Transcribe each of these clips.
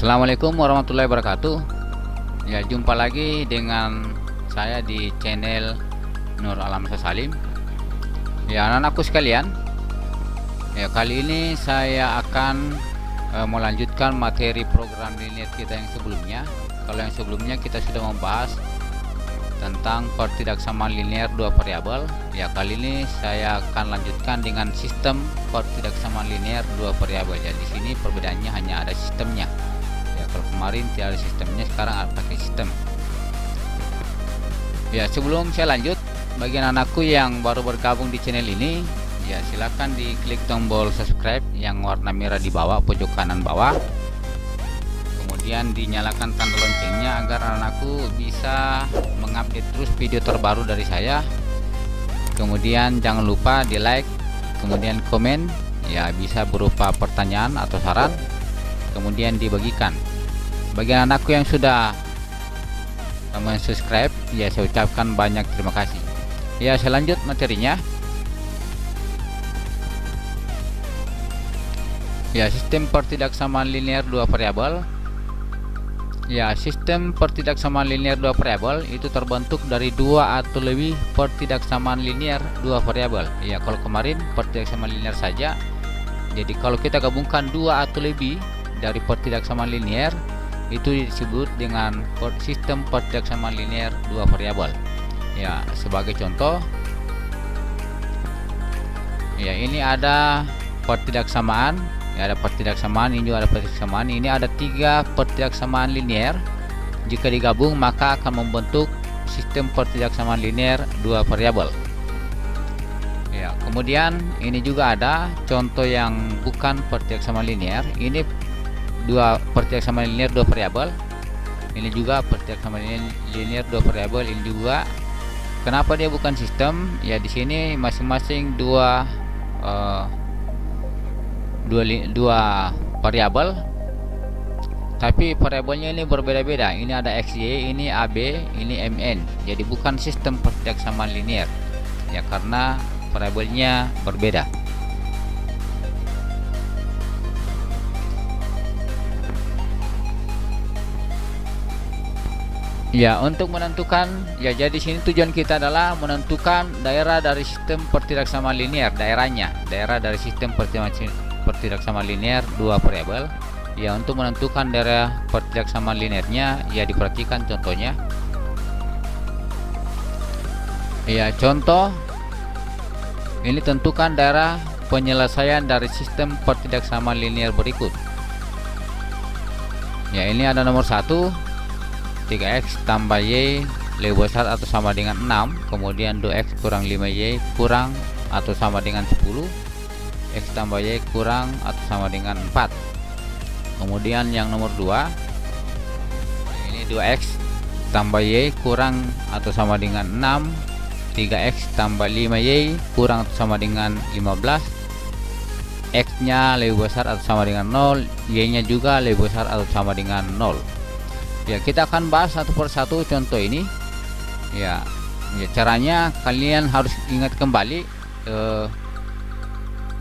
Assalamualaikum warahmatullahi wabarakatuh. Ya, jumpa lagi dengan saya di channel Nur Alamsyah Salim. Ya, anak-anakku sekalian, ya kali ini saya akan melanjutkan materi program linear kita yang sebelumnya. Kalau yang sebelumnya kita sudah membahas tentang pertidaksamaan linear dua variabel. Ya, kali ini saya akan lanjutkan dengan sistem pertidaksamaan linear dua variabel. Ya, di sini perbedaannya hanya ada sistemnya. Ya, kalau kemarin tidak ada sistemnya, sekarang ada pakai sistem. Ya, sebelum saya lanjut, bagi anakku yang baru bergabung di channel ini, ya silakan diklik tombol subscribe yang warna merah di bawah pojok kanan bawah. Kemudian dinyalakan tanda loncengnya agar anakku bisa mengupdate terus video terbaru dari saya. Kemudian jangan lupa di like, kemudian komen, ya bisa berupa pertanyaan atau saran, kemudian dibagikan. Bagi anakku yang sudah subscribe, ya saya ucapkan banyak terima kasih. Ya, saya lanjut materinya. Ya, sistem pertidaksamaan linear dua variabel. Ya, sistem pertidaksamaan linear dua variabel itu terbentuk dari dua atau lebih pertidaksamaan linear dua variabel. Ya, kalau kemarin pertidaksamaan linear saja. Jadi kalau kita gabungkan dua atau lebih dari pertidaksamaan linear, itu disebut dengan sistem pertidaksamaan linear dua variabel. Ya, sebagai contoh, ya ini ada pertidaksamaan. Ya, ada pertidaksamaan, ini juga ada pertidaksamaan. Ini ada tiga pertidaksamaan linear. Jika digabung maka akan membentuk sistem pertidaksamaan linear dua variabel. Ya, kemudian ini juga ada contoh yang bukan pertidaksamaan linear. Ini dua pertidaksamaan linear dua variabel. Ini juga pertidaksamaan linear dua variabel. Ini juga. Kenapa dia bukan sistem? Ya, di sini masing-masing dua variabel, tapi variabelnya ini berbeda-beda. Ini ada xy, ini ab, ini mn. Jadi bukan sistem pertidaksamaan linear, ya karena variabelnya berbeda. Ya, untuk menentukan, ya jadi sini tujuan kita adalah menentukan daerah dari sistem pertidaksamaan linear, daerah dari sistem pertidaksamaan linear dua variabel. Ya, untuk menentukan daerah pertidaksamaan linearnya, ya diperhatikan contohnya. Ya, contoh ini tentukan daerah penyelesaian dari sistem pertidaksamaan linear berikut. Ya, ini ada nomor 1, 3x tambah y lebih besar atau sama dengan 6, kemudian 2x kurang 5y kurang atau sama dengan 10, x tambah y kurang atau sama dengan 4. Kemudian yang nomor 2, ini 2x tambah y kurang atau sama dengan 6, 3x tambah 5y kurang atau sama dengan 15, x nya lebih besar atau sama dengan 0, y nya juga lebih besar atau sama dengan 0. Ya, kita akan bahas satu persatu contoh ini. Ya, caranya kalian harus ingat kembali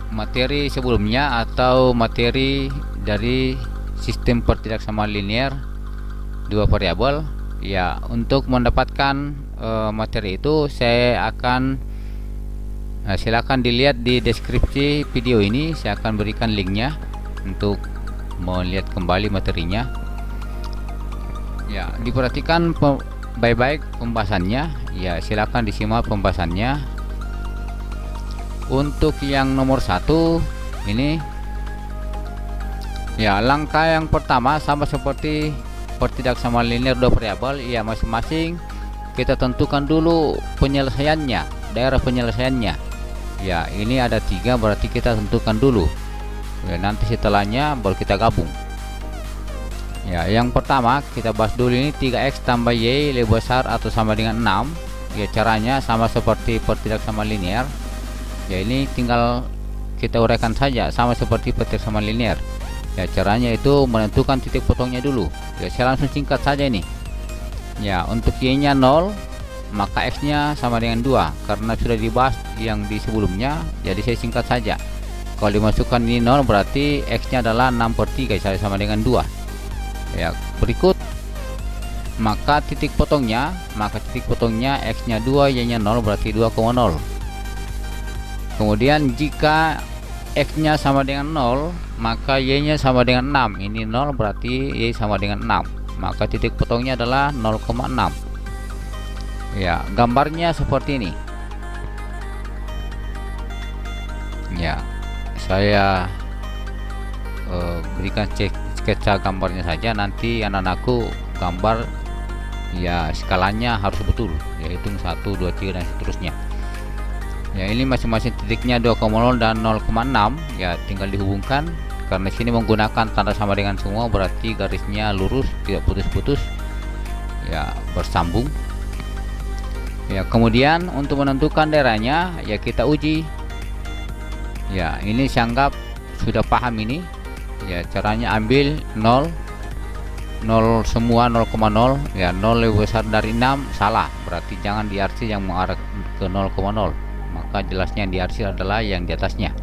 materi sebelumnya atau materi dari sistem pertidaksamaan linear dua variabel. Ya, untuk mendapatkan materi itu saya akan silakan dilihat di deskripsi video ini. Saya akan berikan linknya untuk melihat kembali materinya. Ya, diperhatikan baik-baik pembahasannya. Ya, silakan disimak pembahasannya. Untuk yang nomor 1 ini, ya langkah yang pertama sama seperti pertidaksamaan linear dua variabel. Ya, masing-masing kita tentukan dulu penyelesaiannya, daerah penyelesaiannya. Ya, ini ada 3, berarti kita tentukan dulu. Ya, nanti setelahnya baru kita gabung. Ya, yang pertama kita bahas dulu ini 3x tambah y lebih besar atau sama dengan 6. Ya, caranya sama seperti pertidaksamaan linear. Ya, ini tinggal kita uraikan saja sama seperti pertidaksamaan linear. Ya, caranya itu menentukan titik potongnya dulu. Ya, saya langsung singkat saja ini. Ya, untuk y nya 0, maka x nya sama dengan 2 karena sudah dibahas yang di sebelumnya. Jadi saya singkat saja. Kalau dimasukkan ini 0, berarti x nya adalah 6/3, sama dengan 2. Ya, berikut maka titik potongnya X nya 2, Y nya 0, berarti 2,0. Kemudian jika X nya sama dengan 0, maka Y nya sama dengan 6. Ini 0, berarti Y sama dengan 6, maka titik potongnya adalah 0,6. Ya, gambarnya seperti ini. Ya, saya berikan sketsa gambarnya saja, nanti anak-anakku gambar ya skalanya harus betul, yaitu 1, 2, 3 dan seterusnya. Ya, ini masing-masing titiknya 2,0 dan 0,6. Ya, tinggal dihubungkan karena sini menggunakan tanda sama dengan semua, berarti garisnya lurus, tidak putus-putus, ya bersambung. Ya, kemudian untuk menentukan daerahnya ya kita uji. Ya, ini saya anggap sudah paham ini. Ya, caranya ambil 0 semua 0,0. Ya, 0 lebih besar dari 6 salah, berarti jangan diarsir yang mengarah ke 0,0, maka jelasnya yang diarsir adalah yang di atasnya.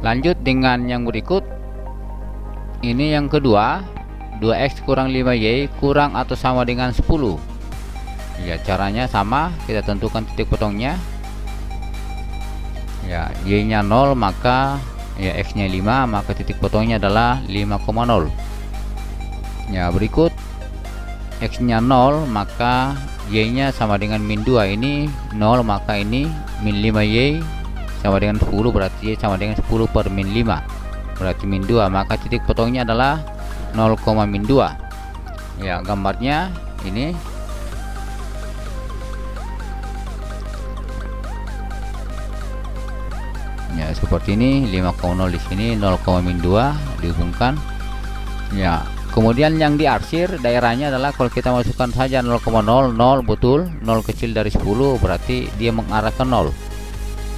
Lanjut dengan yang berikut. Ini yang kedua, 2x kurang 5y kurang atau sama dengan 10. Ya, caranya sama, kita tentukan titik potongnya. Ya, y nya 0, maka ya X nya 5, maka titik potongnya adalah 5,0. Ya, berikut X nya 0, maka Y nya sama dengan min 2. Ini 0, maka ini min 5Y sama dengan 10, berarti Y sama dengan 10 per min 5, berarti min 2, maka titik potongnya adalah 0,min 2. Ya, gambarnya ini. Ya, seperti ini, 5,0 di sini, 0,min 2 dihubungkan. Ya, kemudian yang diarsir daerahnya adalah kalau kita masukkan saja 0,0, 0 betul, 0 kecil dari 10, berarti dia mengarah ke 0.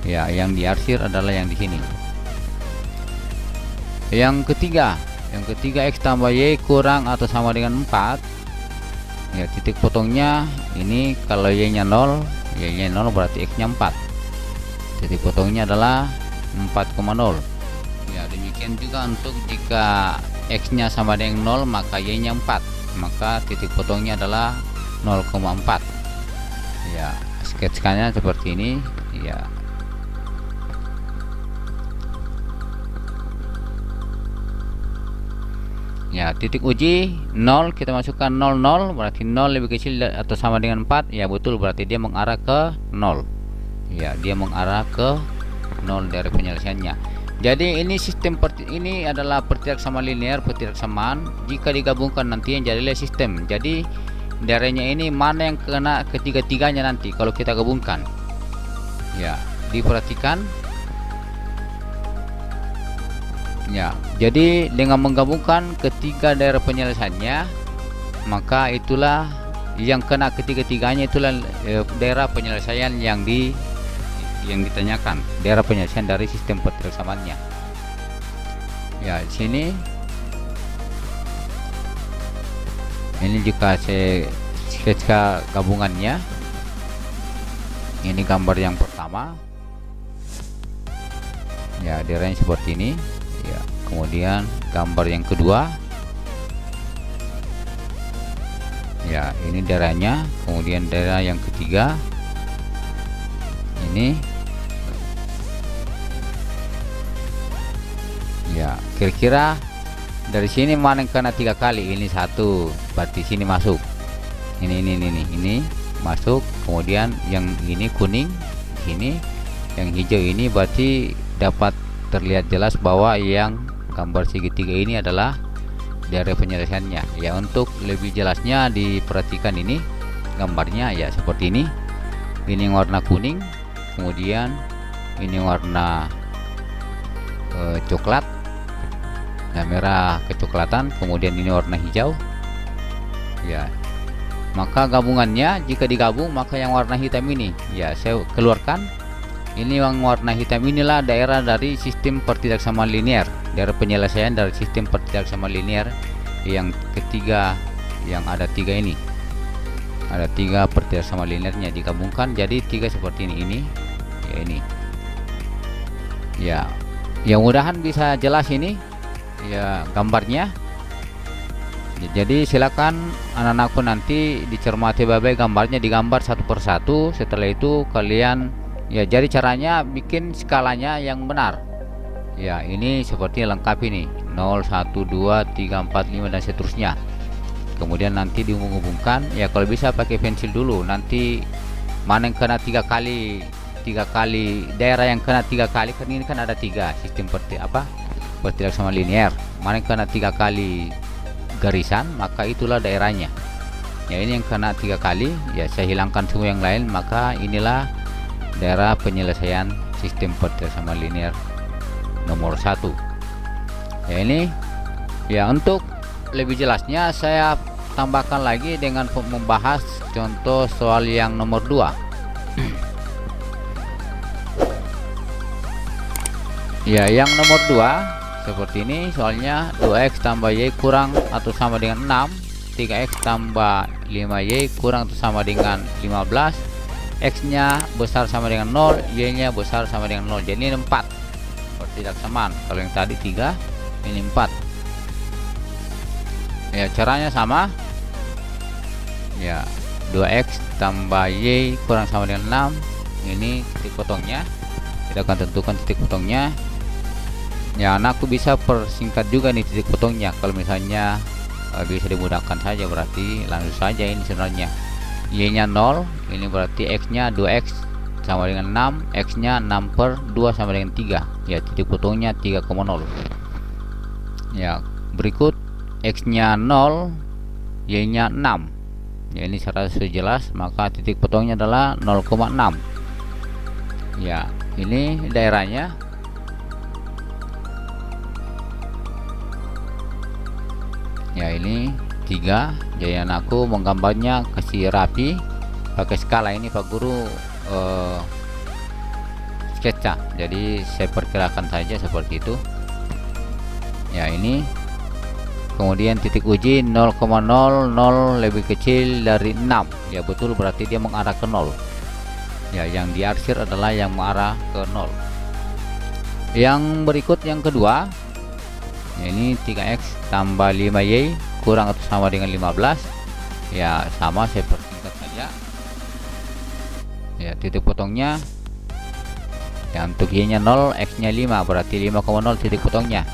Ya, yang diarsir adalah yang di sini. Yang ketiga X tambah Y kurang atau sama dengan 4. Ya, titik potongnya ini kalau Y nya 0, Y nya 0, berarti X nya 4. Titik potongnya adalah 4,0. Ya, demikian juga untuk jika X nya sama dengan 0, maka Y nya 4, maka titik potongnya adalah 0,4. Ya, sketsanya seperti ini. Ya, ya, titik uji 0, kita masukkan 0, 0, berarti 0 lebih kecil atau sama dengan 4. Ya, betul, berarti dia mengarah ke 0. Ya, dia mengarah ke 0 dari penyelesaiannya. Jadi ini sistem ini adalah pertidaksama linear, pertidaksamaan. Jika digabungkan nanti yang jadilah sistem. Jadi daerahnya ini mana yang kena ketiga-tiganya nanti kalau kita gabungkan. Ya, diperhatikan. Ya, jadi dengan menggabungkan ketiga daerah penyelesaiannya, maka itulah yang kena ketiga-tiganya, itulah daerah penyelesaian yang ditanyakan, daerah penyelesaian dari sistem pertidaksamaannya. Ya, di sini ini jika saya sketsa gabungannya, ini gambar yang pertama. Ya, daerahnya seperti ini. Ya, kemudian gambar yang kedua. Ya, ini daerahnya. Kemudian daerah yang ketiga ini. Ya, kira-kira dari sini mana yang kena 3 kali? Ini 1, berarti sini masuk. Ini masuk. Kemudian yang ini kuning sini, yang hijau ini berarti dapat terlihat jelas bahwa yang gambar segitiga ini adalah daerah penyelesaiannya. Ya, untuk lebih jelasnya diperhatikan ini gambarnya ya seperti ini. Ini warna kuning, kemudian ini warna coklat, nah merah kecoklatan, kemudian ini warna hijau. Ya, maka gabungannya jika digabung maka yang warna hitam ini ya saya keluarkan. Ini yang warna hitam inilah daerah dari sistem pertidaksamaan linear, daerah penyelesaian dari sistem pertidaksamaan linear yang ketiga, yang ada 3 ini. Ada 3 pertidaksamaan linearnya digabungkan jadi 3 seperti ini. Ya, ini. Ya, yang mudahan bisa jelas ini ya gambarnya. Jadi silakan anak-anakku nanti dicermati baik-baik, gambarnya digambar satu persatu. Setelah itu kalian ya, jadi caranya bikin skalanya yang benar. Ya, ini seperti lengkap ini 0 1 2 3 4 5 dan seterusnya. Kemudian nanti dihubung-hubungkan. Ya, kalau bisa pakai pensil dulu. Nanti mana yang kena 3 kali daerah yang kena 3 kali, kan ini kan ada 3 sistem pertidak sama linear. Mana yang kena 3 kali garisan, maka itulah daerahnya. Ya, ini yang kena 3 kali, ya saya hilangkan semua yang lain, maka inilah daerah penyelesaian sistem pertidak sama linear nomor 1. Ya, ini ya, untuk lebih jelasnya saya tambahkan lagi dengan membahas contoh soal yang nomor 2. Ya, yang nomor 2 seperti ini soalnya. 2x tambah y kurang atau sama dengan 6, 3x tambah 5y kurang atau sama dengan 15, x nya besar sama dengan 0, y nya besar sama dengan 0. Jadi ini 4 pertidak samaan. Kalau yang tadi 3, ini 4. Ya, caranya sama. Ya, 2x tambah y kurang sama dengan 6. Ini titik potongnya. Kita akan tentukan titik potongnya. Ya, anakku bisa persingkat juga nih titik potongnya. Kalau misalnya bisa dimudahkan saja, berarti langsung saja ini sebenarnya. Y nya 0, ini berarti x nya 2x sama dengan 6, x nya 6 per 2 sama dengan 3. Ya, titik potongnya 3,0. Ya, berikut x nya 0, y nya 6. Ya, ini secara jelas, maka titik potongnya adalah 0,6. Ya, ini daerahnya. Ya, ini 3. Jadi anakku menggambarnya kasih rapi pakai skala. Ini Pak Guru sketsa, jadi saya perkirakan saja seperti itu. Ya, ini kemudian titik uji 0,00 lebih kecil dari 6. Ya, betul, berarti dia mengarah ke 0. Ya, yang diarsir adalah yang mengarah ke 0. Yang berikut yang kedua, ini 3x tambah 5y kurang atau sama dengan 15. Ya, sama, saya persingkat saja. Ya, titik potongnya ya, untuk y nya 0, x nya 5, berarti 5,0 titik potongnya.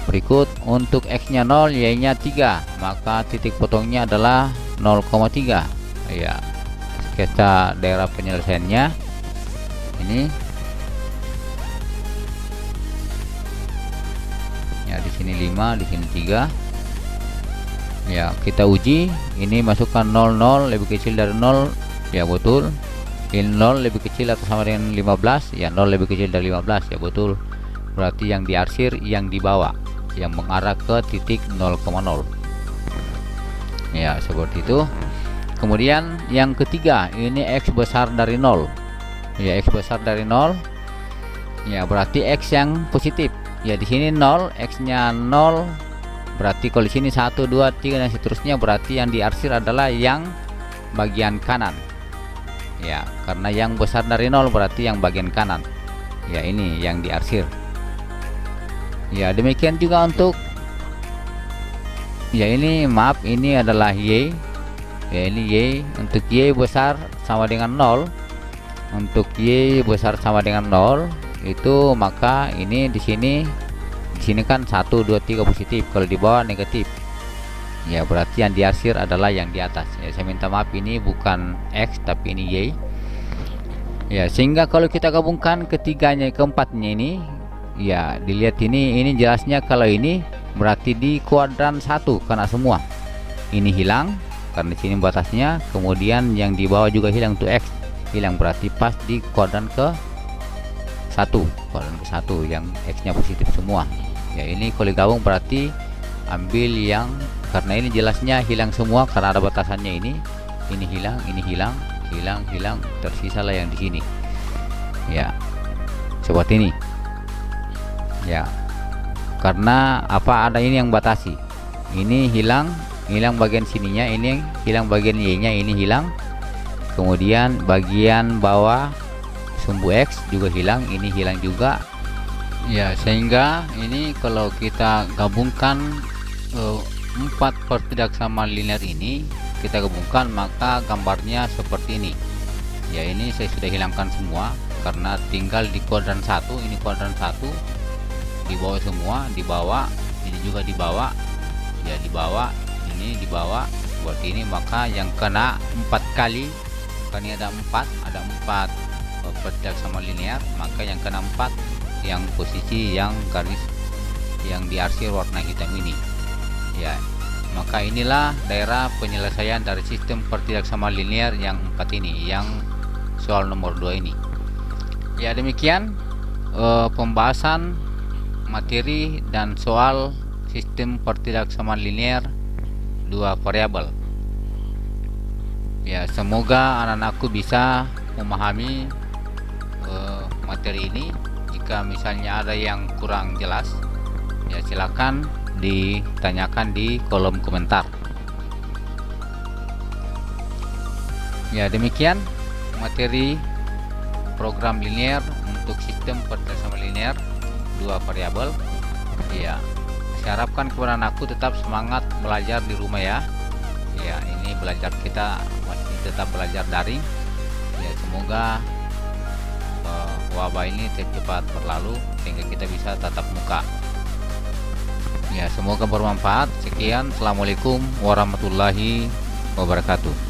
Berikut untuk x nya 0, y nya 3, maka titik potongnya adalah 0,3. Ya, sketsa daerah penyelesaiannya ini. Ya, di sini 5, di sini 3. Ya, kita uji. Ini masukkan 00 lebih kecil dari 0. Ya, betul. Ini 0 lebih kecil atau sama dengan 15. Ya, 0 lebih kecil dari 15. Ya, betul. Berarti yang diarsir yang di bawah, yang mengarah ke titik 0,0. Ya, seperti itu. Kemudian yang ketiga, ini x besar dari 0. Ya, x besar dari 0. Ya, berarti x yang positif. Ya, di sini 0, x nya 0, berarti kalau di sini 1 2 3 dan seterusnya, berarti yang diarsir adalah yang bagian kanan. Ya, karena yang besar dari 0 berarti yang bagian kanan. Ya, ini yang diarsir. Ya, demikian juga untuk ya, ini maaf, ini adalah y. Ya, ini y. Untuk y besar sama dengan 0, untuk y besar sama dengan 0 itu, maka ini di sini kan 1 2 3 positif, kalau di bawah negatif. Ya, berarti yang diarsir adalah yang di atas. Ya, saya minta maaf, ini bukan x tapi ini y. Ya, sehingga kalau kita gabungkan ketiganya, keempatnya ini, ya dilihat ini jelasnya kalau ini berarti di kuadran 1 karena semua ini hilang karena di sini batasnya. Kemudian yang di bawah juga hilang, untuk x hilang, berarti pas di kuadran ke 1, yang x nya positif semua. Ya, ini kalau gabung berarti ambil yang, karena ini jelasnya hilang semua karena ada batasannya. Ini hilang, ini hilang, tersisalah yang di sini. Ya, seperti ini. Ya, karena apa, ada ini yang batasi. Ini hilang bagian sininya, ini hilang bagian y nya, ini hilang. Kemudian bagian bawah sumbu x juga hilang, ini hilang juga. Ya, sehingga ini kalau kita gabungkan empat pertidaksamaan linear ini kita gabungkan, maka gambarnya seperti ini. Ya, ini saya sudah hilangkan semua karena tinggal di kuadran 1. Ini kuadran 1 di bawah semua, di bawah ini juga di bawah, ya di bawah ini di bawah seperti ini. Maka yang kena 4 kali, karena ini ada 4 pertidaksamaan linear, maka yang kena 4 yang posisi yang garis yang diarsir warna hitam ini. Ya, maka inilah daerah penyelesaian dari sistem pertidaksamaan linear yang 4 ini, yang soal nomor 2 ini. Ya, demikian pembahasan materi dan soal sistem pertidaksamaan linear 2 variabel. Ya, semoga anak-anakku bisa memahami materi ini. Jika misalnya ada yang kurang jelas, ya silakan ditanyakan di kolom komentar. Ya, demikian materi program linear untuk sistem pertidaksamaan linear 2 variabel. Ya, saya harapkan kepada anakku tetap semangat belajar di rumah ya. Ya, ini belajar kita masih tetap belajar daring. Ya, semoga wabah ini cepat berlalu sehingga kita bisa tatap muka. Ya, semoga bermanfaat. Sekian, assalamualaikum warahmatullahi wabarakatuh.